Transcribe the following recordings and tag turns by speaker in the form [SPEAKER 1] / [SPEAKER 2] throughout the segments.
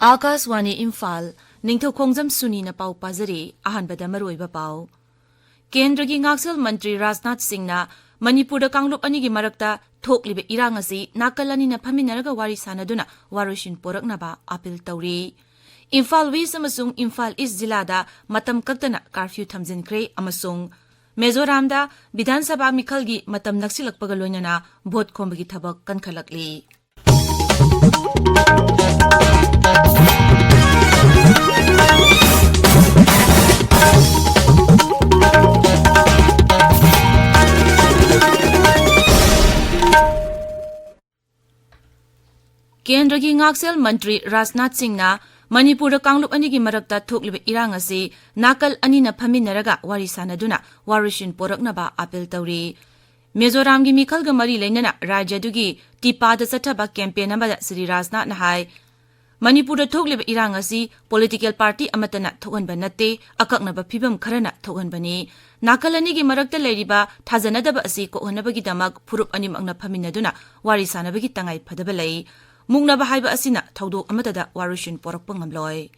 [SPEAKER 1] Akaswani Imphal, Ningthoukhongjam Suni na pau pazari, ahanbada maroiba pau. Kendragi Ngaksel Mantri Rajnath Singh na Manipur Kanglup anigi marakta thoklibe irang asi nakalani na phaminaraga wari sanaduna warushin poraknaba apil tawri. Imphal West amasung Imphal East jilada matam kaktana curfew thamjinkhre amasung Mizoramda Bidhan Sabha Mikhalgi matam naksilakpaga loinana vote khombagi thabak kankhalakli. Kendragi Ngaksel Mantri Rajnath Singh na Manipur Kanglup anigi marakta thoklibe irang asi nakal ani na phaminaraga wari sanaduna warushin poraknaba apel tawri. Mizoramgi mikhalga mari leinana rajyadugi tipada sathaba campaign amada Sri Rajnath na hai Manipur thoklibe irang asi political party amatana thoganba natte akaknaba phibam kharana thoganbani nakal anigi marakta leiriba thajanadaba asi ko honabagi damak phurup ani magna phaminaduna wari sanabagi tangai phadaba lei Mungnaba haiba asina thawdok amatada warushin porakpa ngamloi.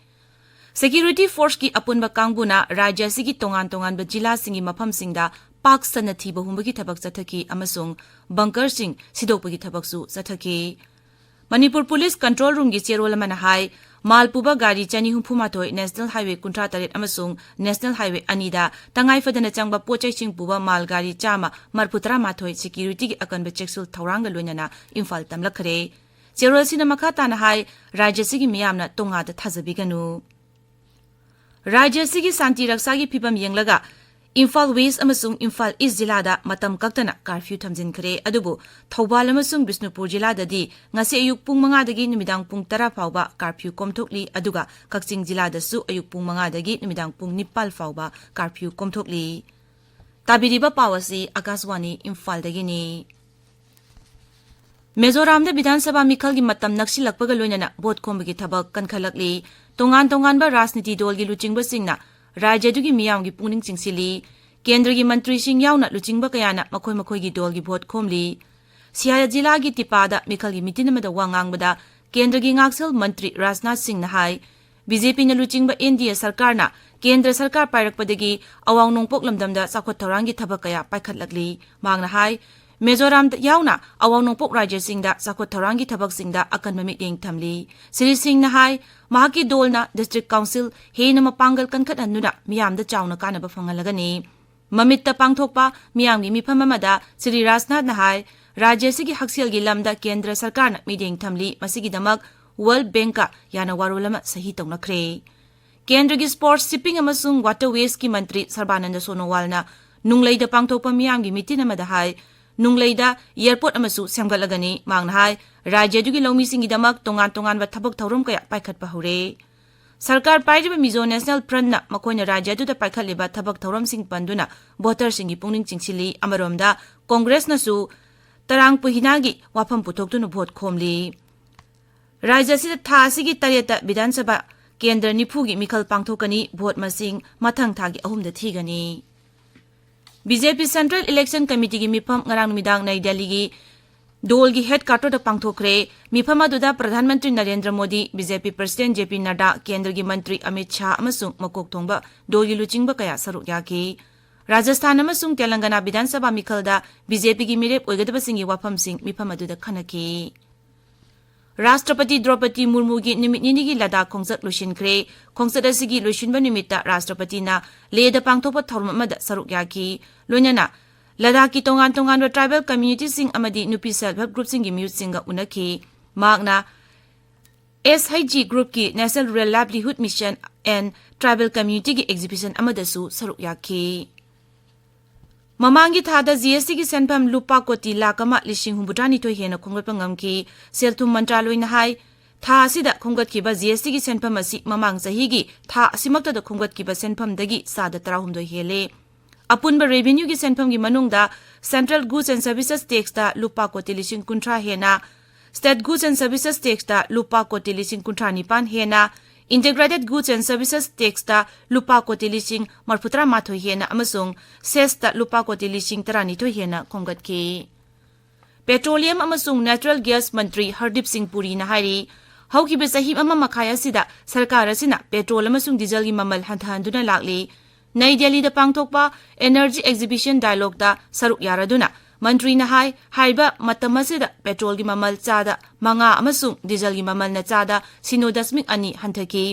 [SPEAKER 1] Security force ki apunba kangbuna rajya sigi tongan-tonganba jila singi mafamsingda pak sana thiba humbagi thabak chathaki amasung bunker sing sidokpagi thabaksu chathaki. Manipur Police Control Room gi cherol amana hai malpuba gari chani humpumathoi National Highway 38 amasung National Highway anida tangai fadana changba pochai sing puba mal gari chama marputra mathoi security gi akanba cheksul thawranga loinana Imphal tamlakhare. Cherol sina makata na hai rajya sigi miyamna tonga da thazabiganu. Rajya sigi santi raksagi phibam yenglaga Imphal West amasung Imphal East jilada matam kaktana curfew thamjinkhre adubu Thoubal amasung Bishnupur jilada di ngasi ayuk pung 5 dagi numidang pung 10 fauba curfew komthokli aduga Kakching jilada su ayuk pung 5 dagi numidang pung 9 fauba curfew komthokli. Tabiriba pawasi Akaswani Imphal dagi ni. Mizoramda Bidhan Sabha Mikhalgi matam naksilakpaga loinana vote khombagi thabak kankhalakli tongan-tonganba rajniti dolgi luchingba singna rajyadugi miyamgi pungning chingsili kendragi mantri sing yauna luchingba kayana makhoi-makhoigi dolgi vote khomli Siaya jilagi tipada Mikhalgi mitinamada wangangbada kendragi Ngaksel Mantri Rajnath Singh na hai BJP na luchingba India sarkarna Kendra sarkar pairakpadagi awang nongpok lamdamda sakhot thawrangi thabak kaya paikhatlakli mangna hai Mizoram yauna awang nongpok rajya singda sakhot thawrangi thabak singda akan mamit thamli Sri Singh na hai mahaki dolna district council hena mapangal kankhat hanuna miyamda chawna kanaba phangalagani mamitta pangthokpa miyamgi mifam amada Sri Rajnath na hai rajya sigi hakselgi lamda kendra sarkarna mideng thamli masigi damak World Bank ka yana warulama sahi tawnakhre Kendragi sports shipping amasung waterways ki mantri Sarbananda Sonowal na nungleida pangthokpa miyamgi mitin amada hai Nungleida airport amasu semgalagani mangna hai rajyadugi lawmi singidamak tongan-tonganba thabak thawrom kaya paikhatpa hore sarkar pairiba Mizo National Front na makoina rajyaduda paikhatleba thabak thawrom sing panduna voter singi pungning chingsili amaromda Congress nasu tarang puhinagi wafam puthokduna vote khomli rajya sida tha asigi tareta Bidhan Sabha kendra nifugi mikhal pangthokani vote masing mathang thagi ahumda thigani BJP Central Election Committee gi mifam ngarang numidang nai Delhi gi dol gi headquarter da pangthokre mifam aduda Pradhan Mantri Narendra Modi BJP President JP Nadda Kendra gi Mantri Amit Shah amasung makok thongba dol gi luchingba kaya saruk yaki Rajasthan amasung Telangana Bidhan Sabha mikhalda BJP gi mirep oigadaba singi wafam sing mifam aduda khanaki Rashtrapati Draupadi Murmu gi nimit nini gi Ladakh khongjat lushinkre khongjat asigi lushinba nimitta Rashtrapati na leda pangthokpa thawrom amada saruk yaki loinana Ladakh ki tongan-tongan tribal community sing amadi nupi self help group sing gi mute singa unaki magna SHG group ki National Rural Livelihood Mission and tribal community gi exhibition amada su saruk yaki Mamangi thada GST gi senpham lupa koti lakama lishing humbutani to hena khonggatpa ngamki selthum mantraloi na hai tha asida khonggatkiba GST gi senpham asi mamang sahi gi tha asimakta da khonggatkiba senpham dagi sada 12 hele apunba revenue gi senpham gi manungda Central Goods and Services Tax da lupa koti lishing kuntra hena State Goods and Services Tax da lupa koti lishing kuntra nipan hena Integrated Goods and Services Tax da lupa koti lishing marputra mathoi hena amasung cess da lupa koti lishing tarani to hena khonggatki Petroleum amasung Natural Gas Mantri Hardip Singh Puri na hari ꯍꯧꯈꯤꯕ ꯆꯍꯤ ꯑꯃ ꯃꯈꯥꯏ ꯑꯁꯤꯗ ꯁꯔꯀꯥꯔ ꯑꯁꯤꯅ petrol ꯑꯃꯁꯨꯡ ꯗꯤꯖꯜꯒꯤ ꯃꯃꯜ ꯍꯟꯊꯍꯟꯗꯨꯅ ꯂꯥꯛꯂꯤ꯫ ꯅꯩ ꯗꯦꯜꯂꯤꯗ ꯄꯥꯡꯊꯣꯛꯄ ꯑꯦꯅꯔꯖꯤ ꯑꯦꯛꯖꯤꯕꯤꯁꯟ ꯗꯥꯏꯂꯣꯒꯇ ꯁꯔꯨꯛ ꯌꯥꯔꯗꯨꯅ ꯃꯟꯇ꯭ꯔꯤꯅ ꯍꯥꯏꯔꯤꯕ ꯃꯇꯝ ꯑꯁꯤꯗ ꯄꯦꯇ꯭ꯔꯣꯜꯒꯤ ꯃꯃꯜ ꯆꯥꯗ 5 ꯑꯃꯁꯨꯡ ꯗꯤꯖꯜꯒꯤ ꯃꯃꯜꯅ ꯆꯥꯗ 0.2 ꯍꯟꯊꯈꯤ꯫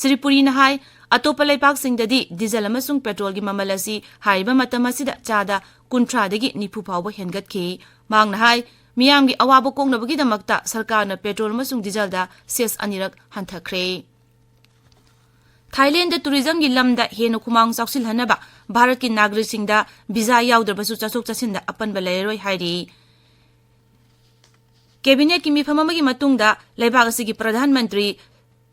[SPEAKER 1] ꯁ꯭ꯔꯤ ꯄꯨꯔꯤꯅ ꯍꯥꯏ ꯑꯇꯣꯞꯄ ꯂꯩꯕꯥꯛꯁꯤꯡꯗꯗꯤ ꯗꯤꯖꯜ ꯑꯃꯁꯨꯡ ꯄꯦꯇ꯭ꯔꯣꯜꯒꯤ ꯃꯃꯜ ꯑꯁꯤ ꯍꯥꯏꯔꯤꯕ ꯃꯇꯝ ꯑꯁꯤꯗ ꯆꯥꯗ 30ꯗꯒꯤ 40 ꯐꯥꯎꯕ ꯍꯦꯟꯒꯠꯈꯤ꯫ ꯃꯍꯥꯛꯅ ꯍꯥꯏ ꯃꯤꯌꯥꯝꯒꯤ ꯑꯋꯥꯕ ꯀꯣꯛꯅꯕꯒꯤꯗꯃꯛꯇ ꯁꯔꯀꯥꯔꯅ ꯄꯦꯇ꯭ꯔꯣꯜ ꯑꯃꯁꯨꯡ ꯗꯤꯖꯜꯗ ꯁꯦꯁ 2ꯔꯛ ꯍꯟꯊꯈ꯭ꯔꯦ꯫ ꯊꯥꯏꯂꯦꯟꯗ ꯇꯨꯔꯤꯖꯝꯒꯤ ꯂꯝꯗ ꯍꯦꯟꯅ ꯈꯨꯃꯥꯡ ꯆꯥꯎꯁꯤꯜꯍꯟꯅꯕ ꯚꯥꯔꯠꯀꯤ ꯅꯥꯒꯔꯤꯛꯁꯤꯡꯗ ꯚꯤꯖꯥ ꯌꯥꯎꯗ꯭ꯔꯕꯁꯨ ꯆꯠꯊꯣꯛ ꯆꯠꯁꯤꯟꯗ ꯑꯄꯟꯕ ꯂꯩꯔꯔꯣꯏ ꯍꯥꯏꯔꯤ꯫ ꯀꯦꯕꯤꯅꯦꯠꯀꯤ ꯃꯤꯐꯝ ꯑꯃꯒꯤ ꯃꯇꯨꯡꯗ ꯂꯩꯕꯥꯛ ꯑꯁꯤꯒꯤ ꯄ꯭ꯔꯙꯥꯟ ꯃꯟꯇ꯭ꯔꯤ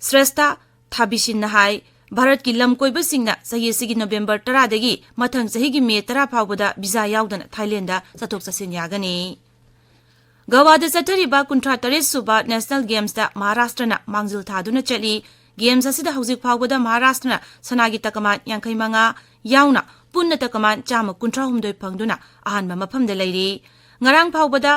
[SPEAKER 1] ꯁ꯭ꯔꯦꯁꯊꯥ ꯊꯥꯕꯤꯁꯤꯟꯅ ꯍꯥꯏ ꯚꯥꯔꯠꯀꯤ ꯂꯝ ꯀꯣꯏꯕꯁꯤꯡꯅ ꯆꯍꯤ ꯑꯁꯤꯒꯤ ꯅꯕꯦꯝꯕꯔ 10ꯗꯒꯤ ꯃꯊꯪ ꯆꯍꯤꯒꯤ ꯃꯦ 10 ꯐꯥꯎꯕꯗ ꯚꯤꯖꯥ ꯌꯥꯎꯗꯅ ꯊꯥꯏꯂꯦꯟꯗ ꯆꯠꯊꯣꯛ ꯆꯠꯁꯤꯟ ꯌꯥꯒꯅꯤ꯫ ꯒꯋꯥꯗ ꯆꯠꯊꯔꯤꯕ 38ꯁꯨꯕ ꯅꯦꯁꯅꯦꯜ ꯒꯦꯝꯁꯇ ꯃꯍꯥꯔꯥꯁꯇ꯭ꯔꯅ ꯃꯥꯡꯖꯤꯜ ꯊꯥꯗꯨꯅ ꯆꯠꯂꯤ꯫ ꯒꯦꯝꯁ ꯑꯁꯤꯗ ꯍꯧꯖꯤꯛ ꯐꯥꯎꯕꯗ ꯃꯍꯥꯔꯥꯁꯇ꯭ꯔꯅ ꯁꯅꯥꯒꯤ ꯇꯀꯃꯥꯟ 55 ꯌꯥꯎꯅ ꯄꯨꯟꯅ ꯇꯀꯃꯥꯟ 138 ꯐꯪꯗꯨꯅ ꯑꯍꯥꯟꯕ ꯃꯐꯝꯗ ꯂꯩꯔꯤ꯫ ꯉꯔꯥꯡ ꯐꯥꯎꯕꯗ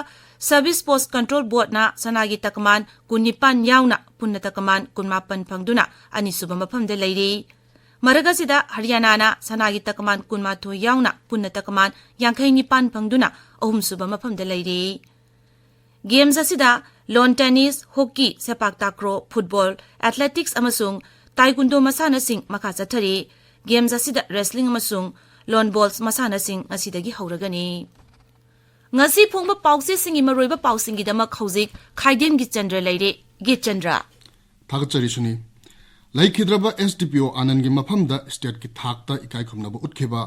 [SPEAKER 1] ꯁꯔꯚꯤꯁ ꯁ꯭ꯄꯣꯔꯠꯁ ꯀꯟꯇ꯭ꯔꯣꯜ ꯕꯣꯔꯗꯅ ꯁꯅꯥꯒꯤ ꯇꯀꯃꯥꯟ 19 ꯌꯥꯎꯅ ꯄꯨꯟꯅꯇꯀꯃꯥꯟ 18 ꯐꯪꯗꯨꯅ ꯑꯅꯤꯁꯨꯕ ꯃꯐꯝꯗ ꯂꯩꯔꯤ꯫ ꯃꯔꯛ ꯑꯁꯤꯗ ꯍꯔꯤꯌꯥꯅꯥꯅ ꯁꯅꯥꯒꯤ ꯇꯀꯃꯥꯟ 18 ꯌꯥꯎꯅ ꯄꯨꯟꯅ ꯇꯀꯃꯥꯟ 59 ꯐꯪꯗꯨꯅ ꯑꯍꯨꯝꯁꯨꯕ ꯃꯐꯝꯗ ꯂꯩꯔꯤ꯫ ꯒꯦꯝꯁ ꯑꯁꯤꯗ ꯂꯣꯟ tennis, hockey, ꯁꯦꯄꯥꯛ takraw, football, athletics ꯑꯃꯁꯨꯡ ꯇꯥꯏꯀꯨꯟꯗꯣ ꯃꯁꯥꯟꯅꯁꯤꯡ ꯃꯈꯥ ꯆꯠꯊꯔꯤ꯫ ꯒꯦꯝꯁ ꯑꯁꯤꯗ ꯔꯦꯁꯂꯤꯡ ꯑꯃꯁꯨꯡ ꯂꯣꯟ ꯕꯣꯜꯁ ꯃꯁꯥꯟꯅꯁꯤꯡ ꯉꯁꯤꯗꯒꯤ ꯍꯧꯔꯒꯅꯤ꯫ ꯉꯁꯤ ꯐꯣꯡꯕ ꯄꯥꯎꯆꯦꯁꯤꯡꯒꯤ ꯃꯔꯨꯑꯣꯏꯕ ꯄꯥꯎꯁꯤꯡꯒꯤꯗꯃꯛ ꯍꯧꯖꯤꯛ ꯈꯥꯏꯗꯦꯝ ꯒꯤꯠꯆꯟꯗ꯭ꯔ ꯂꯩꯔꯦ꯫ ꯒꯤꯠꯆꯟꯗ꯭ꯔ
[SPEAKER 2] ꯊꯥꯒꯠꯆꯔꯤ ꯁꯨꯅꯤ꯫ ꯂꯩꯈꯤꯗ꯭ꯔꯕ SDPO ꯑꯥꯅꯟꯗꯒꯤ ꯃꯐꯝꯗ ꯁ꯭ꯇꯦꯠꯀꯤ ꯊꯥꯛꯇ ꯏꯀꯥꯏꯈꯨꯝꯅꯕ ꯎꯠꯈꯤꯕ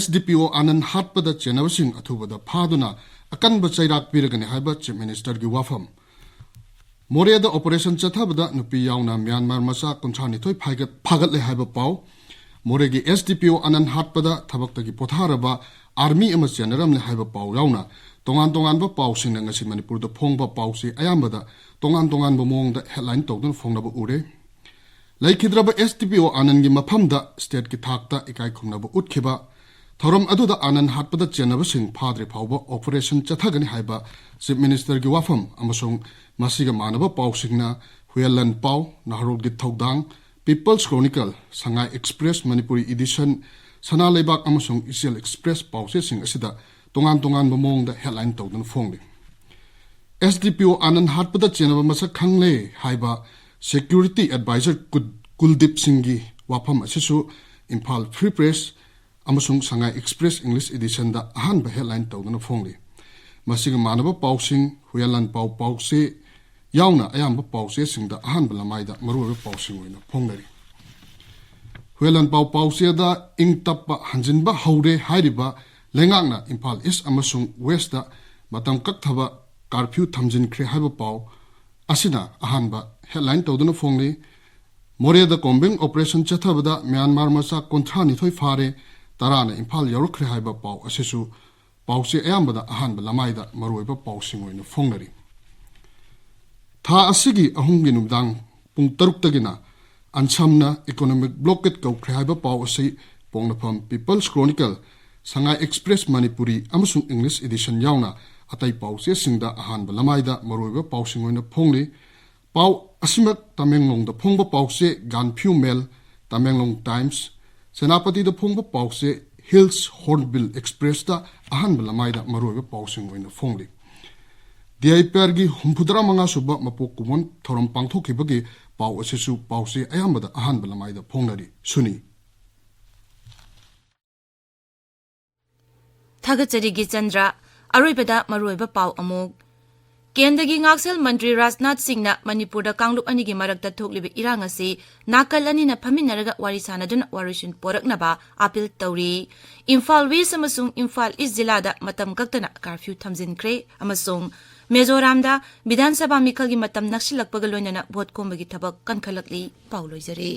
[SPEAKER 2] SDPO ꯑꯥꯅꯟꯗ ꯍꯥꯠꯄꯗ ꯆꯦꯟꯅꯕꯁꯤꯡ ꯑꯊꯨꯕꯗ ꯐꯥꯗꯨꯅ ꯑꯀꯟꯕ ꯆꯩꯔꯥꯛ ꯄꯤꯔꯒꯅꯤ ꯍꯥꯏꯕ ꯆꯤꯞ ꯃꯤꯅꯤꯁꯇꯔꯒꯤ ꯋꯥꯐꯝ꯫ ꯃꯣꯔꯦꯗ ꯑꯣꯄꯔꯦꯁꯟ ꯆꯠꯊꯕꯗ ꯅꯨꯄꯤ ꯌꯥꯎꯅ ꯃ꯭ꯌꯥꯟꯃꯥꯔ ꯃꯆꯥ 32 ꯐꯥꯒꯠꯂꯦ ꯍꯥꯏꯕ ꯄꯥꯎ꯫ ꯃꯣꯔꯦꯒꯤ SDPO ꯑꯥꯅꯟꯗ ꯍꯥꯠꯄꯗ ꯊꯕꯛꯇꯒꯤ ꯄꯣꯊꯥꯔꯕ ꯑꯥꯔꯃꯤ ꯑꯃ ꯆꯦꯟꯅꯔꯝꯂꯦ ꯍꯥꯏꯕ ꯄꯥꯎ ꯌꯥꯎꯅ ꯇꯣꯉꯥꯟꯕ ꯄꯥꯎꯁꯤꯡꯅ ꯉꯁꯤ ꯃꯅꯤꯄꯨꯔꯗ ꯐꯣꯡꯕ ꯄꯥꯎꯆꯦ ꯑꯌꯥꯝꯕꯗ ꯇꯣꯉꯥꯟꯕ ꯃꯑꯣꯡꯗ ꯍꯦꯗꯂꯥꯏꯟ ꯇꯧꯗꯨꯅ ꯐꯣꯡꯅꯕ ꯎꯔꯦ꯫ ꯂꯩꯈꯤꯗ꯭ꯔꯕ SDPO ꯑꯥꯅꯟꯗꯒꯤ ꯃꯐꯝꯗ ꯁ꯭ꯇꯦꯠꯀꯤ ꯊꯥꯛꯇ ꯏꯀꯥꯏꯈꯨꯝꯅꯕ ꯎꯠꯈꯤꯕ ꯊꯧꯔꯝ ꯑꯗꯨꯗ ꯑꯥꯅꯟꯗ ꯍꯥꯠꯄꯗ ꯆꯦꯟꯅꯕꯁꯤꯡ ꯐꯥꯗ꯭ꯔꯤ ꯐꯥꯎꯕ ꯑꯣꯄꯔꯦꯁꯟ ꯆꯠꯊꯒꯅꯤ ꯍꯥꯏꯕ ꯆꯤꯞ ꯃꯤꯅꯤꯁꯇꯔꯒꯤ ꯋꯥꯐꯝ ꯑꯃꯁꯨꯡ ꯃꯁꯤꯒ ꯃꯥꯟꯅꯕ ꯄꯥꯎꯁꯤꯡꯅ ꯍꯨꯌꯦꯟꯂꯟ ꯄꯥꯎ, ꯅꯍꯔꯣꯜꯒꯤ ꯊꯧꯗꯥꯡ, ꯄꯤꯄꯜꯁ ꯀ꯭ꯔꯣꯅꯤꯀꯜ, ꯁꯉꯥꯏ ꯑꯦꯛꯁꯄ꯭ꯔꯦꯁ ꯃꯅꯤꯄꯨꯔꯤ ꯏꯗꯤꯁꯟ, ꯁꯅꯥ ꯂꯩꯕꯥꯛ ꯑꯃꯁꯨꯡ ꯏꯆꯦꯜ ꯑꯦꯛꯁꯄ꯭ꯔꯦꯁ ꯄꯥꯎꯆꯦꯁꯤꯡ ꯑꯁꯤꯗ ꯇꯣꯉꯥꯟꯕ ꯃꯑꯣꯡꯗ ꯍꯦꯗꯂꯥꯏꯟ ꯇꯧꯗꯨꯅ ꯐꯣꯡꯂꯤ꯫ SDPO ꯑꯥꯅꯟꯗ ꯍꯥꯠꯄꯗ ꯆꯦꯟꯅꯕ ꯃꯁꯛ ꯈꯪꯂꯦ ꯍꯥꯏꯕ ꯁꯦꯀ꯭ꯌꯨꯔꯤꯇꯤ ꯑꯦꯗꯚꯥꯏꯖꯔ ꯀꯨꯜꯗꯤꯞ ꯁꯤꯡꯒꯤ ꯋꯥꯐꯝ ꯑꯁꯤꯁꯨ ꯏꯝꯐꯥꯜ ꯐ꯭ꯔꯤ ꯄ꯭ꯔꯦꯁ ꯑꯃꯁꯨꯡ ꯁꯉꯥꯏ ꯑꯦꯛꯁꯄ꯭ꯔꯦꯁ ꯏꯪꯂꯤꯁ ꯏꯗꯤꯁꯟꯗ ꯑꯍꯥꯟꯕ ꯍꯦꯗꯂꯥꯏꯟ ꯇꯧꯗꯨꯅ ꯐꯣꯡꯂꯤ꯫ ꯃꯁꯤꯒ ꯃꯥꯟꯅꯕ ꯄꯥꯎꯁꯤꯡ ꯍꯨꯌꯦꯟꯂꯟ ꯄꯥꯎ ꯄꯥꯎꯆꯦ ꯌꯥꯎꯅ ꯑꯌꯥꯝꯕ ꯄꯥꯎꯆꯦꯁꯤꯡꯗ ꯑꯍꯥꯟꯕ ꯂꯃꯥꯏꯗ ꯃꯔꯨꯑꯣꯏꯕ ꯄꯥꯎꯁꯤꯡ ꯑꯣꯏꯅ ꯐꯣꯡꯅꯔꯤ꯫ ꯍꯨꯌꯦꯟꯂꯟ ꯄꯥꯎ ꯄꯥꯎꯆꯦꯗ ꯏꯪ ꯇꯞꯄ ꯍꯟꯖꯤꯟꯕ ꯍꯧꯔꯦ ꯍꯥꯏꯔꯤꯕ ꯂꯩꯉꯥꯛꯅ ꯏꯝꯐꯥꯜ ꯏꯁ ꯑꯃꯁꯨꯡ ꯋꯦꯁꯇ ꯃꯇꯝ ꯀꯛꯊꯕ ꯀꯥꯔꯐ꯭ꯌꯨ ꯊꯝꯖꯤꯟꯈ꯭ꯔꯦ ꯍꯥꯏꯕ ꯄꯥꯎ ꯑꯁꯤꯅ ꯑꯍꯥꯟꯕ ꯍꯦꯗꯂꯥꯏꯟ ꯇꯧꯗꯨꯅ ꯐꯣꯡꯂꯤ꯫ ꯃꯣꯔꯦꯗ ꯀꯣꯝꯕꯤꯡ ꯑꯣꯄꯔꯦꯁꯟ ꯆꯠꯊꯕꯗ ꯃ꯭ꯌꯥꯟꯃꯥꯔ ꯃꯆꯥ 32 ꯐꯥꯔꯦ, 10ꯅ ꯏꯝꯐꯥꯜ ꯌꯧꯔꯛꯈ꯭ꯔꯦ ꯍꯥꯏꯕ ꯄꯥꯎ ꯑꯁꯤꯁꯨ ꯄꯥꯎꯆꯦ ꯑꯌꯥꯝꯕꯗ ꯑꯍꯥꯟꯕ ꯂꯃꯥꯏꯗ ꯃꯔꯨꯑꯣꯏꯕ ꯄꯥꯎꯁꯤꯡ ꯑꯣꯏꯅ ꯐꯣꯡꯅꯔꯤ꯫ ꯊꯥ ꯑꯁꯤꯒꯤ 3ꯒꯤ ꯅꯨꯃꯤꯗꯥꯡ ꯄꯨꯡ 6ꯇꯒꯤꯅ ꯑꯟꯁꯝꯅ ꯏꯀꯣꯅꯣꯃꯤꯛ ꯕ꯭ꯂꯣꯀꯦꯠ ꯀꯧꯈ꯭ꯔꯦ ꯍꯥꯏꯕ ꯄꯥꯎ ꯑꯁꯤ ꯄꯣꯡꯅꯐꯝ ꯄꯤꯄꯜꯁ ꯀ꯭ꯔꯣꯅꯤꯀꯜ, ꯁꯉꯥꯏ ꯑꯦꯛꯁꯄ꯭ꯔꯦꯁ ꯃꯅꯤꯄꯨꯔꯤ ꯑꯃꯁꯨꯡ ꯏꯪꯂꯤꯁ ꯏꯗꯤꯁꯟ ꯌꯥꯎꯅ ꯑꯇꯩ ꯄꯥꯎꯆꯦꯁꯤꯡꯗ ꯑꯍꯥꯟꯕ ꯂꯃꯥꯏꯗ ꯃꯔꯨꯑꯣꯏꯕ ꯄꯥꯎꯁꯤꯡ ꯑꯣꯏꯅ ꯐꯣꯡꯂꯤ꯫ ꯄꯥꯎ ꯑꯁꯤꯃꯛ ꯇꯃꯦꯡꯂꯣꯡꯗ ꯐꯣꯡꯕ ꯄꯥꯎꯆꯦ ꯒꯥꯟꯐ꯭ꯌꯨ ꯃꯦꯜ, ꯇꯃꯦꯡꯂꯣꯡ ꯇꯥꯏꯝꯁ, ꯁꯦꯅꯥꯄꯇꯤꯗ ꯐꯣꯡꯕ ꯄꯥꯎꯆꯦ ꯍꯤꯜꯁ ꯍꯣꯔꯟꯕꯤꯜ ꯑꯦꯛꯁꯄ꯭ꯔꯦꯁꯇ ꯑꯍꯥꯟꯕ ꯂꯃꯥꯏꯗ ꯃꯔꯨꯑꯣꯏꯕ ꯄꯥꯎꯁꯤꯡ ꯑꯣꯏꯅ ꯐꯣꯡꯂꯤ꯫ DIPRꯒꯤ 65ꯁꯨꯕ ꯃꯄꯣꯛ ꯀꯨꯝꯑꯣꯟ ꯊꯧꯔꯝ ꯄꯥꯡꯊꯣꯛꯈꯤꯕꯒꯤ ꯄꯥꯎ ꯑꯁꯤꯁꯨ ꯄꯥꯎꯆꯦ ꯑꯌꯥꯝꯕꯗ ꯑꯍꯥꯟꯕ ꯂꯃꯥꯏꯗ ꯐꯣꯡꯅꯔꯤ꯫ ꯁꯨꯅꯤ꯫
[SPEAKER 1] ꯊꯥꯒꯠꯆꯔꯤ ꯒꯤꯠꯆꯟꯗ꯭ꯔ꯫ ꯑꯔꯣꯏꯕꯗ ꯃꯔꯨꯑꯣꯏꯕ ꯄꯥꯎ ꯑꯃꯨꯛ ꯀꯦꯟꯗ꯭ꯔꯒꯤ ꯉꯥꯛꯁꯦꯜ ꯃꯟꯇ꯭ꯔꯤ ꯔꯥꯖꯅꯥꯊ ꯁꯤꯡꯅ ꯃꯅꯤꯄꯨꯔꯗ ꯀꯥꯡꯂꯨꯞ ꯑꯅꯤꯒꯤ ꯃꯔꯛꯇ ꯊꯣꯛꯂꯤꯕ ꯏꯔꯥꯡ ꯑꯁꯤ ꯅꯥꯀꯜ ꯑꯅꯤꯅ ꯐꯝꯃꯤꯟꯅꯔꯒ ꯋꯥꯔꯤ ꯁꯥꯅꯗꯨꯅ ꯋꯥꯔꯣꯏꯁꯤꯟ ꯄꯣꯔꯛꯅꯕ ꯑꯥꯄꯤꯜ ꯇꯧꯔꯤ꯫ ꯏꯝꯐꯥꯜ ꯋꯦꯁ ꯑꯃꯁꯨꯡ ꯏꯝꯐꯥꯜ ꯏꯁ ꯖꯤꯂꯥꯗ ꯃꯇꯝ ꯀꯛꯇꯅ ꯀꯥꯔꯐ꯭ꯌꯨ ꯊꯝꯖꯤꯟꯈ꯭ꯔꯦ ꯑꯃꯁꯨꯡ ꯃꯤꯖꯣꯔꯥꯝꯗ ꯕꯤꯙꯥꯟ ꯁꯚꯥ ꯃꯤꯈꯜꯒꯤ ꯃꯇꯝ ꯅꯛꯁꯤꯜꯂꯛꯄꯒ ꯂꯣꯏꯅꯅ ꯚꯣꯠ ꯈꯣꯝꯕꯒꯤ ꯊꯕꯛ ꯀꯟꯈꯠꯂꯛꯂꯤ꯫ ꯄꯥꯎ ꯂꯣꯏꯖꯔꯦ꯫